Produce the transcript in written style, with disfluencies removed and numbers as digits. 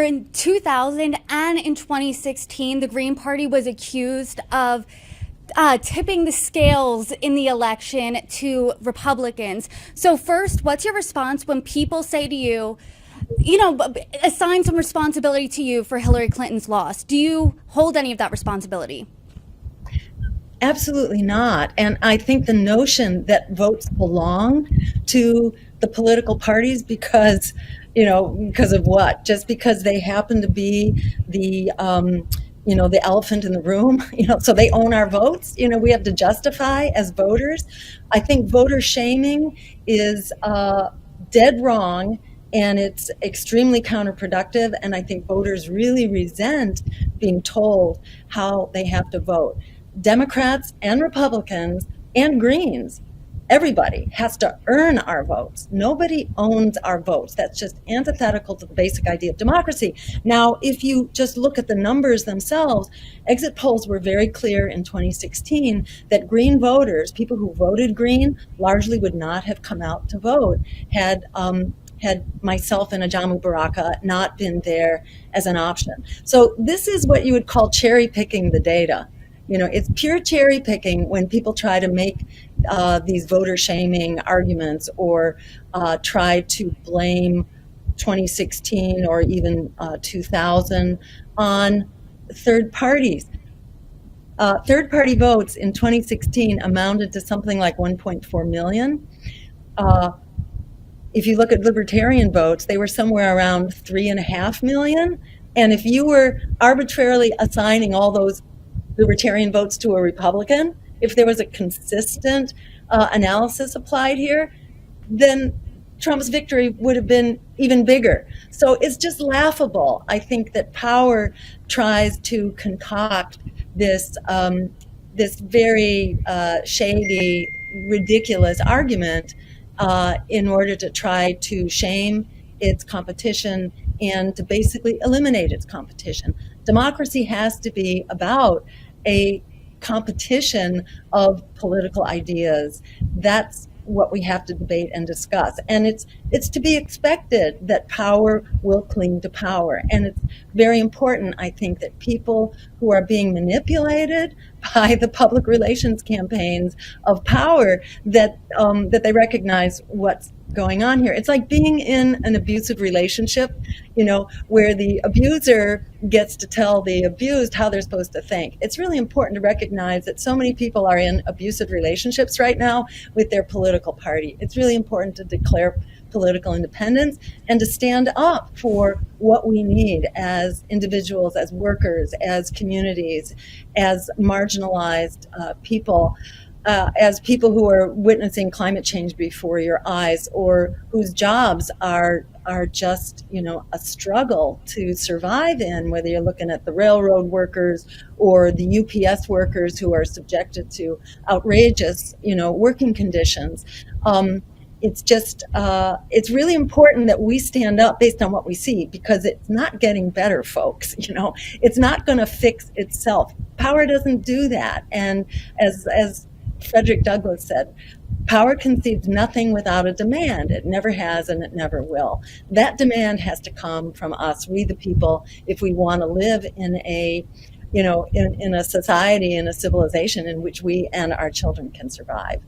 in 2000 and in 2016, the Green Party was accused of tipping the scales in the election to Republicans. So first, what's your response when people say to you, assign some responsibility to you for Hillary Clinton's loss? Do you hold any of that responsibility? Absolutely not. And I think the notion that votes belong to the political parties because of what? Just because they happen to be the elephant in the room, so they own our votes, we have to justify as voters. I think voter shaming is dead wrong, and it's extremely counterproductive. And I think voters really resent being told how they have to vote. Democrats and Republicans and Greens, everybody has to earn our votes. Nobody owns our votes. That's just antithetical to the basic idea of democracy. Now, if you just look at the numbers themselves, exit polls were very clear in 2016 that Green voters, people who voted Green, largely would not have come out to vote had myself and Ajamu Baraka not been there as an option. So this is what you would call cherry picking the data. It's pure cherry picking when people try to make these voter shaming arguments or try to blame 2016 or even 2000 on third parties. Third party votes in 2016 amounted to something like 1.4 million. If you look at libertarian votes, they were somewhere around 3.5 million. And if you were arbitrarily assigning all those libertarian votes to a Republican, if there was a consistent analysis applied here, then Trump's victory would have been even bigger. So it's just laughable. I think that power tries to concoct this very shady, ridiculous argument in order to try to shame its competition and to basically eliminate its competition. Democracy has to be about a competition of political ideas. That's what we have to debate and discuss. And it's to be expected that power will cling to power. And it's very important, I think, that people who are being manipulated by the public relations campaigns of power, that they recognize what's going on here. It's like being in an abusive relationship, where the abuser gets to tell the abused how they're supposed to think. It's really important to recognize that so many people are in abusive relationships right now with their political party. It's really important to declare political independence and to stand up for what we need as individuals, as workers, as communities, as marginalized people. As people who are witnessing climate change before your eyes, or whose jobs are just a struggle to survive in, whether you're looking at the railroad workers or the UPS workers who are subjected to outrageous working conditions. It's really important that we stand up based on what we see, because it's not getting better, folks. It's not going to fix itself. Power doesn't do that. And as Frederick Douglass said, power concedes nothing without a demand. It never has, and it never will. That demand has to come from us, we the people, if we want to live in a society, in a civilization in which we and our children can survive.